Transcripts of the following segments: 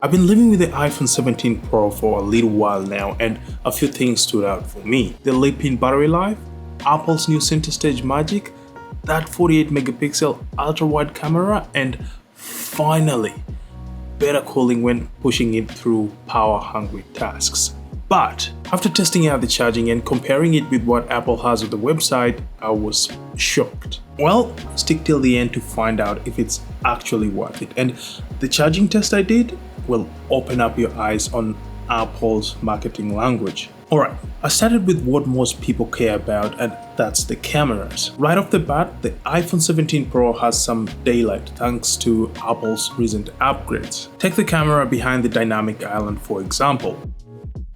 I've been living with the iPhone 17 Pro for a little while now, and a few things stood out for me. The leap in battery life, Apple's new center stage magic, that 48 megapixel ultra-wide camera, and finally, better cooling when pushing it through power-hungry tasks. But after testing out the charging and comparing it with what Apple has on the website, I was shocked. Well, stick till the end to find out if it's actually worth it. And the charging test I did will open up your eyes on Apple's marketing language. Alright, I started with what most people care about, and that's the cameras. Right off the bat, the iPhone 17 Pro has some daylight thanks to Apple's recent upgrades. Take the camera behind the dynamic island for example.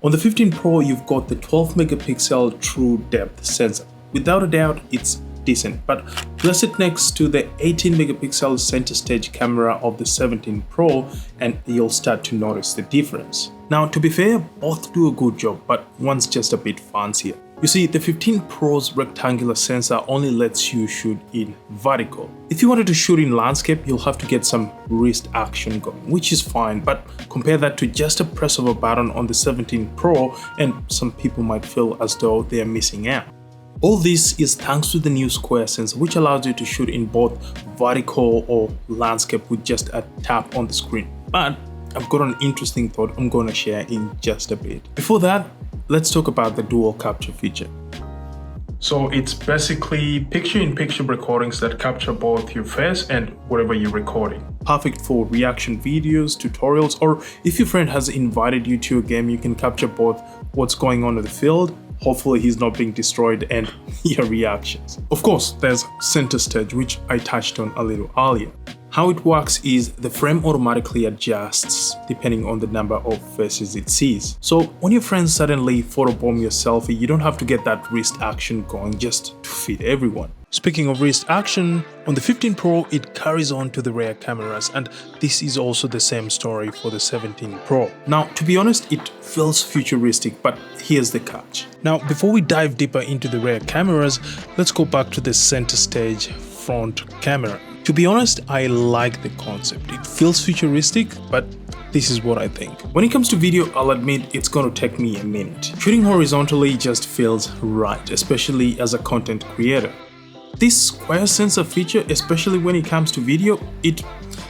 On the 15 Pro, you've got the 12 megapixel true depth sensor. Without a doubt, it's decent, but place it next to the 18 megapixel center stage camera of the 17 Pro and you'll start to notice the difference. Now, to be fair, both do a good job, but one's just a bit fancier. You see, the 15 Pro's rectangular sensor only lets you shoot in vertical. If you wanted to shoot in landscape, you'll have to get some wrist action going, which is fine, but compare that to just a press of a button on the 17 Pro and some people might feel as though they are missing out. All this is thanks to the new square sensor, which allows you to shoot in both vertical or landscape with just a tap on the screen. But I've got an interesting thought I'm going to share in just a bit. Before that, let's talk about the dual capture feature. So it's basically picture-in-picture recordings that capture both your face and whatever you're recording. Perfect for reaction videos, tutorials, or if your friend has invited you to a game, you can capture both what's going on in the field, hopefully he's not being destroyed, and your reactions. Of course, there's center stage, which I touched on a little earlier. How it works is the frame automatically adjusts depending on the number of faces it sees. So when your friends suddenly photobomb your selfie, you don't have to get that wrist action going just to fit everyone. Speaking of wrist action, on the 15 Pro it carries on to the rear cameras, and this is also the same story for the 17 Pro. Now, to be honest, it feels futuristic, but here's the catch. Now, before we dive deeper into the rear cameras, let's go back to the center stage front camera. To be honest, I like the concept. It feels futuristic, but this is what I think. When it comes to video, I'll admit it's gonna take me a minute. Shooting horizontally just feels right, especially as a content creator. This square sensor feature, especially when it comes to video, it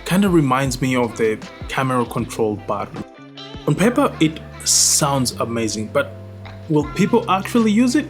kinda reminds me of the camera control button. On paper, it sounds amazing, but will people actually use it?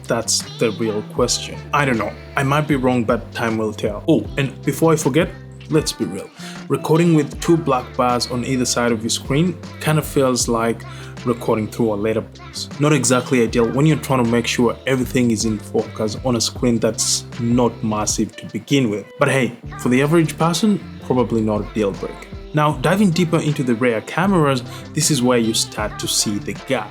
That's the real question. I don't know. I might be wrong, but time will tell. Oh, and before I forget, let's be real. Recording with two black bars on either side of your screen kind of feels like recording through a letterbox. Not exactly ideal when you're trying to make sure everything is in focus on a screen that's not massive to begin with. But hey, for the average person, probably not a deal breaker. Now, diving deeper into the rear cameras, this is where you start to see the gap.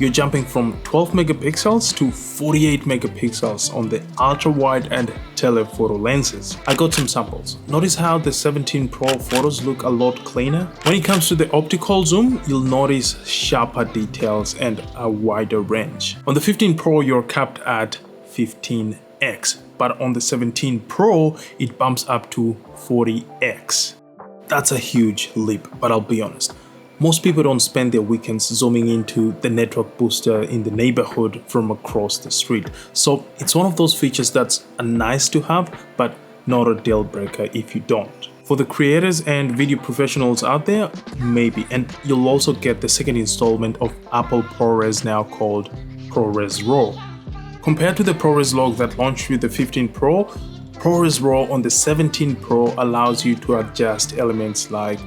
You're jumping from 12 megapixels to 48 megapixels on the ultra-wide and telephoto lenses. I got some samples. Notice how the 17 Pro photos look a lot cleaner? When it comes to the optical zoom, you'll notice sharper details and a wider range. On the 15 Pro, you're capped at 15x, but on the 17 Pro, it bumps up to 40x. That's a huge leap, but I'll be honest. Most people don't spend their weekends zooming into the network booster in the neighborhood from across the street. So it's one of those features that's a nice to have, but not a deal breaker if you don't. For the creators and video professionals out there, maybe. And you'll also get the second installment of Apple ProRes now called ProRes RAW. Compared to the ProRes Log that launched with the 15 Pro, ProRes RAW on the 17 Pro allows you to adjust elements like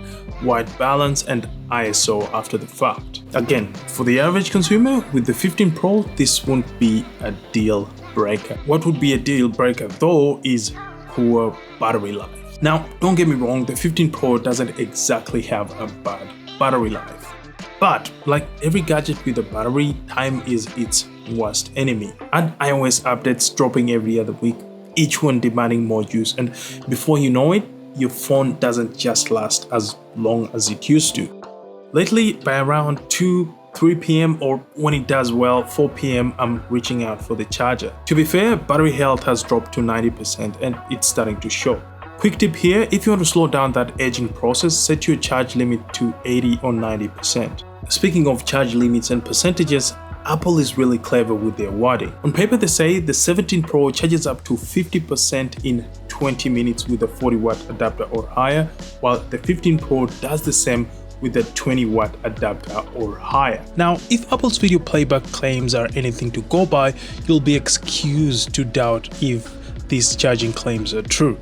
white balance and ISO after the fact. Again, for the average consumer, with the 15 Pro, this won't be a deal breaker. What would be a deal breaker though is poor battery life. Now, don't get me wrong, the 15 Pro doesn't exactly have a bad battery life. But like every gadget with a battery, time is its worst enemy. Add iOS updates dropping every other week, each one demanding more use, and before you know it, your phone doesn't just last as long as it used to. Lately, by around 2-3 p.m. or when it does well, 4 p.m. I'm reaching out for the charger. To be fair, battery health has dropped to 90% and it's starting to show. Quick tip here, if you want to slow down that aging process, set your charge limit to 80 or 90%. Speaking of charge limits and percentages, Apple is really clever with their wording. On paper they say the 17 Pro charges up to 50% in 20 minutes with a 40-watt adapter or higher, while the 15 Pro does the same with a 20-watt adapter or higher. Now, if Apple's video playback claims are anything to go by, you'll be excused to doubt if these charging claims are true.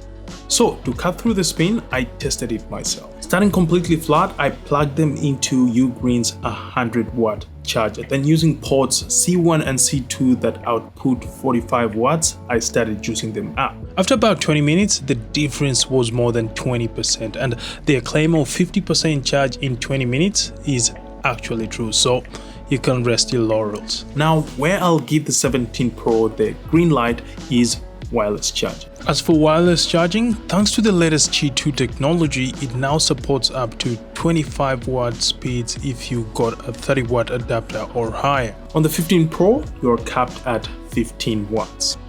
So, to cut through the spin, I tested it myself. Starting completely flat, I plugged them into Ugreen's 100-watt charger. Then using ports C1 and C2 that output 45 watts, I started juicing them up. After about 20 minutes, the difference was more than 20%, and their claim of 50% charge in 20 minutes is actually true, so you can rest your laurels. Now, where I'll give the 17 Pro the green light is wireless charging. As for wireless charging, thanks to the latest Qi 2 technology, it now supports up to 25 watt speeds if you got a 30 watt adapter or higher. On the 15 Pro, you're capped at 15 watts.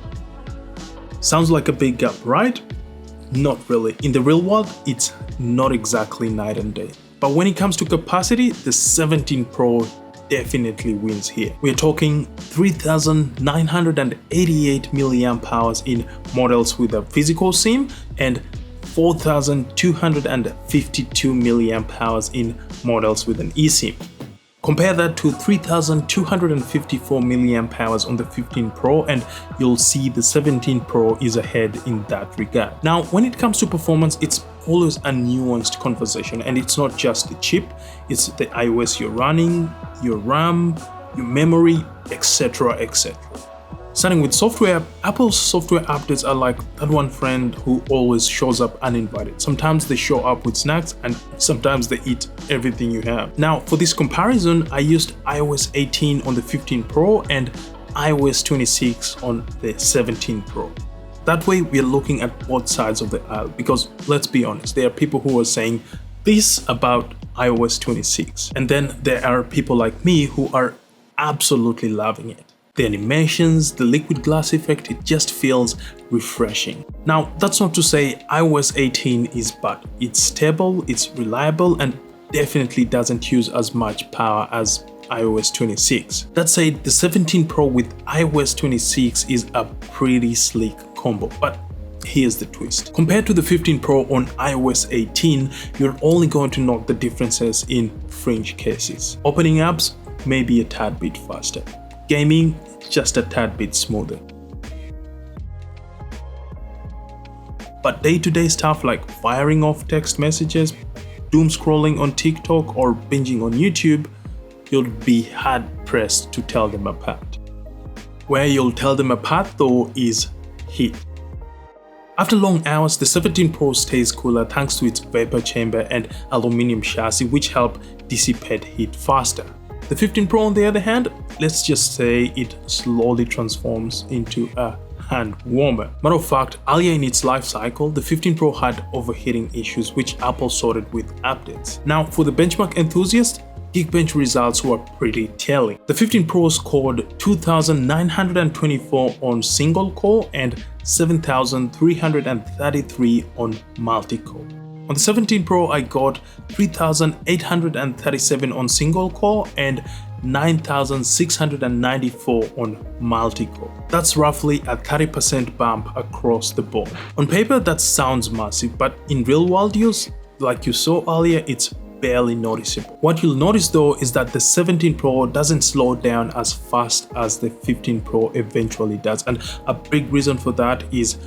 Sounds like a big gap, right? Not really. In the real world, it's not exactly night and day. But when it comes to capacity, the 17 Pro definitely wins here. We're talking 3,988 milliamp hours in models with a physical SIM and 4,252 milliamp hours in models with an eSIM. Compare that to 3,254 milliamp hours on the 15 Pro and you'll see the 17 Pro is ahead in that regard. Now, when it comes to performance, it's always a nuanced conversation, and it's not just the chip, it's the iOS you're running, your RAM, your memory, etc, etc. Starting with software, Apple's software updates are like that one friend who always shows up uninvited. Sometimes they show up with snacks and sometimes they eat everything you have. Now, for this comparison, I used iOS 18 on the 15 Pro and iOS 26 on the 17 Pro. That way, we're looking at both sides of the aisle, because let's be honest, there are people who are saying this about iOS 26, and then there are people like me who are absolutely loving it. The animations, the liquid glass effect, it just feels refreshing. Now, that's not to say iOS 18 is bad. It's stable, it's reliable, and definitely doesn't use as much power as iOS 26. That said, the 17 Pro with iOS 26 is a pretty sleek combo, but here's the twist. Compared to the 15 Pro on iOS 18, you're only going to note the differences in fringe cases. Opening apps may be a tad bit faster. Gaming, just a tad bit smoother. But day-to-day stuff like firing off text messages, doom scrolling on TikTok, or binging on YouTube, you'll be hard-pressed to tell them apart. Where you'll tell them apart though is heat. After long hours, the 17 Pro stays cooler thanks to its vapor chamber and aluminum chassis, which help dissipate heat faster. The 15 Pro on the other hand, let's just say it slowly transforms into a hand warmer. Matter of fact, earlier in its life cycle, the 15 Pro had overheating issues which Apple sorted with updates. Now, for the benchmark enthusiast, Geekbench results were pretty telling. The 15 Pro scored 2,924 on single core and 7,333 on multi-core. On the 17 Pro, I got 3,837 on single core and 9,694 on multi-core. That's roughly a 30% bump across the board. On paper, that sounds massive, but in real-world use, like you saw earlier, it's barely noticeable. What you'll notice though is that the 17 Pro doesn't slow down as fast as the 15 Pro eventually does, and a big reason for that is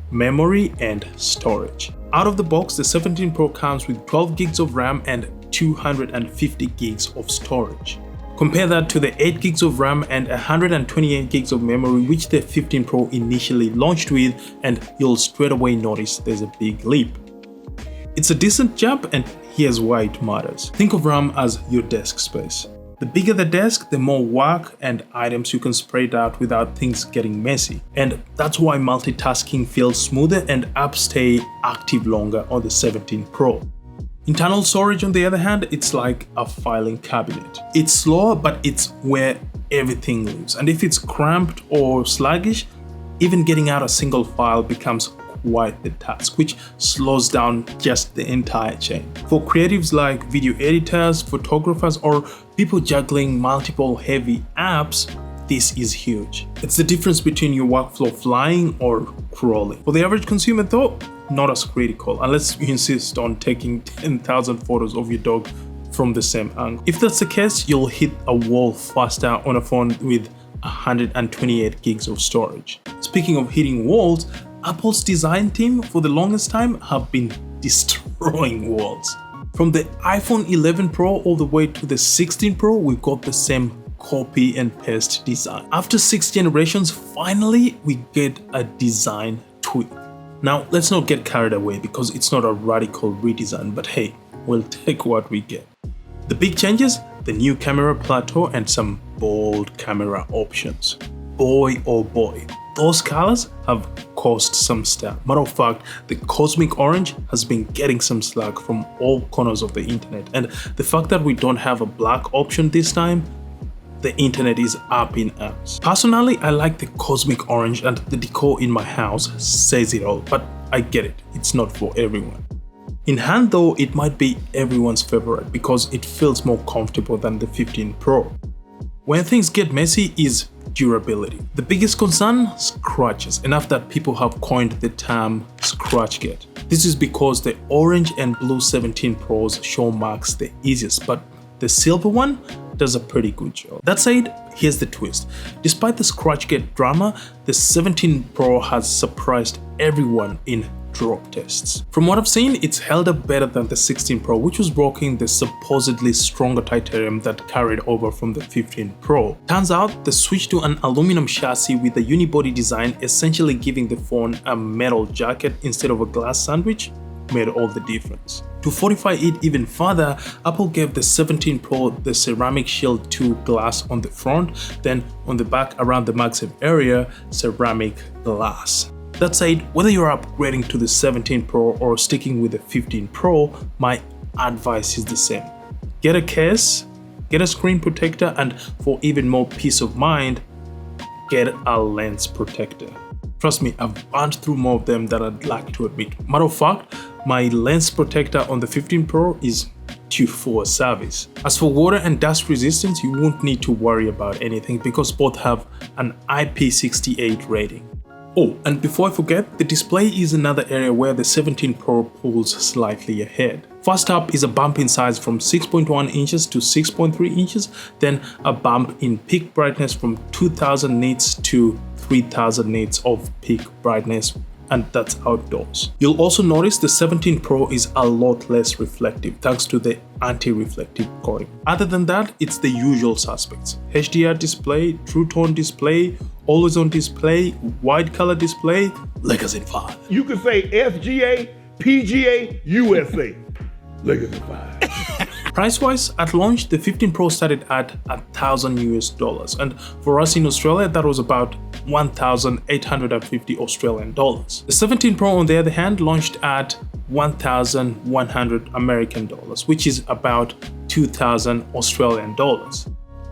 memory and storage. Out of the box, the 17 Pro comes with 12 gigs of RAM and 250 gigs of storage. Compare that to the 8 gigs of RAM and 128 gigs of memory which the 15 Pro initially launched with, and you'll straight away notice there's a big leap. It's a decent jump, and here's why it matters. Think of RAM as your desk space. The bigger the desk, the more work and items you can spread out without things getting messy. And that's why multitasking feels smoother and apps stay active longer on the 17 Pro. Internal storage, on the other hand, it's like a filing cabinet. It's slower, but it's where everything lives. And if it's cramped or sluggish, even getting out a single file becomes quite the task, which slows down just the entire chain. For creatives like video editors, photographers, or people juggling multiple heavy apps, this is huge. It's the difference between your workflow flying or crawling. For the average consumer though, not as critical, unless you insist on taking 10,000 photos of your dog from the same angle. If that's the case, you'll hit a wall faster on a phone with 128 gigs of storage. Speaking of hitting walls, Apple's design team for the longest time have been destroying walls. From the iPhone 11 Pro all the way to the 16 Pro, we've got the same copy and paste design. After 6 generations, finally we get a design tweak. Now, let's not get carried away because it's not a radical redesign, but hey, we'll take what we get. The big changes, the new camera plateau and some bold camera options. Boy oh boy, those colors have caused some style. Matter of fact, the cosmic orange has been getting some slack from all corners of the internet, and the fact that we don't have a black option this time, the internet is up in arms. Personally, I like the cosmic orange, and the decor in my house says it all, but I get it, it's not for everyone. In hand though, it might be everyone's favorite because it feels more comfortable than the 15 Pro. When things get messy is durability. The biggest concern, scratches, enough that people have coined the term scratchgate. This is because the orange and blue 17 Pros show marks the easiest, but the silver one does a pretty good job. That said, here's the twist. Despite the scratchgate drama, the 17 Pro has surprised everyone in drop tests. From what I've seen, it's held up better than the 16 Pro, which was rocking the supposedly stronger titanium that carried over from the 15 Pro. Turns out, the switch to an aluminum chassis with a unibody design, essentially giving the phone a metal jacket instead of a glass sandwich, made all the difference. To fortify it even further, Apple gave the 17 Pro the ceramic shield to glass on the front, then on the back around the MagSafe area, ceramic glass. That said, whether you're upgrading to the 17 Pro or sticking with the 15 Pro, my advice is the same. Get a case, get a screen protector, and for even more peace of mind, get a lens protector. Trust me, I've burned through more of them than I'd like to admit. Matter of fact, my lens protector on the 15 Pro is due for a service. As for water and dust resistance, you won't need to worry about anything because both have an IP68 rating. Oh, and before I forget, the display is another area where the 17 Pro pulls slightly ahead. First up is a bump in size from 6.1 inches to 6.3 inches, then a bump in peak brightness from 2000 nits to 3000 nits of peak brightness, and that's outdoors. You'll also notice the 17 Pro is a lot less reflective thanks to the anti-reflective coating. Other than that, it's the usual suspects. HDR display, True Tone display, always on display, wide color display, Legacy 5. You could say SGA, PGA, USA. Legacy 5. Price-wise, at launch, the 15 Pro started at $1,000 US, and for us in Australia, that was about 1,850 Australian dollars. The 17 Pro, on the other hand, launched at 1,100 American dollars, which is about 2,000 Australian dollars.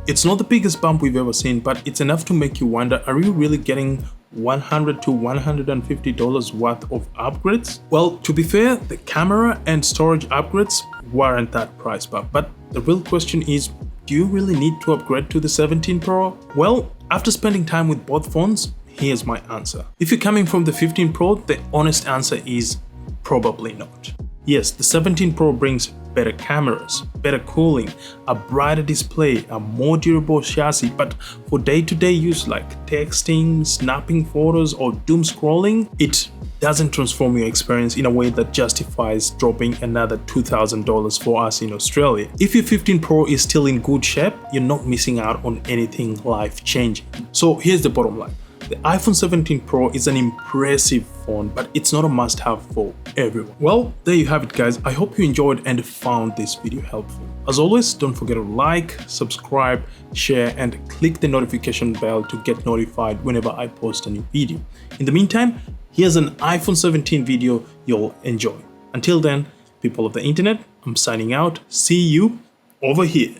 It's not the biggest bump we've ever seen, but it's enough to make you wonder, are you really getting $100 to $150 worth of upgrades? Well, to be fair, the camera and storage upgrades weren't that price bump, but the real question is, do you really need to upgrade to the 17 Pro? Well, after spending time with both phones, here's my answer. If you're coming from the 15 Pro, the honest answer is probably not. Yes, the 17 Pro brings better cameras, better cooling, a brighter display, a more durable chassis, but for day-to-day use like texting, snapping photos, or doom scrolling, it doesn't transform your experience in a way that justifies dropping another $2,000 for us in Australia. If your 15 Pro is still in good shape, you're not missing out on anything life-changing. So here's the bottom line. The iPhone 17 Pro is an impressive phone, but it's not a must-have for everyone. Well, there you have it guys. I hope you enjoyed and found this video helpful. As always, don't forget to like, subscribe, share, and click the notification bell to get notified whenever I post a new video. In the meantime, here's an iPhone 17 video you'll enjoy. Until then, people of the internet, I'm signing out. See you over here.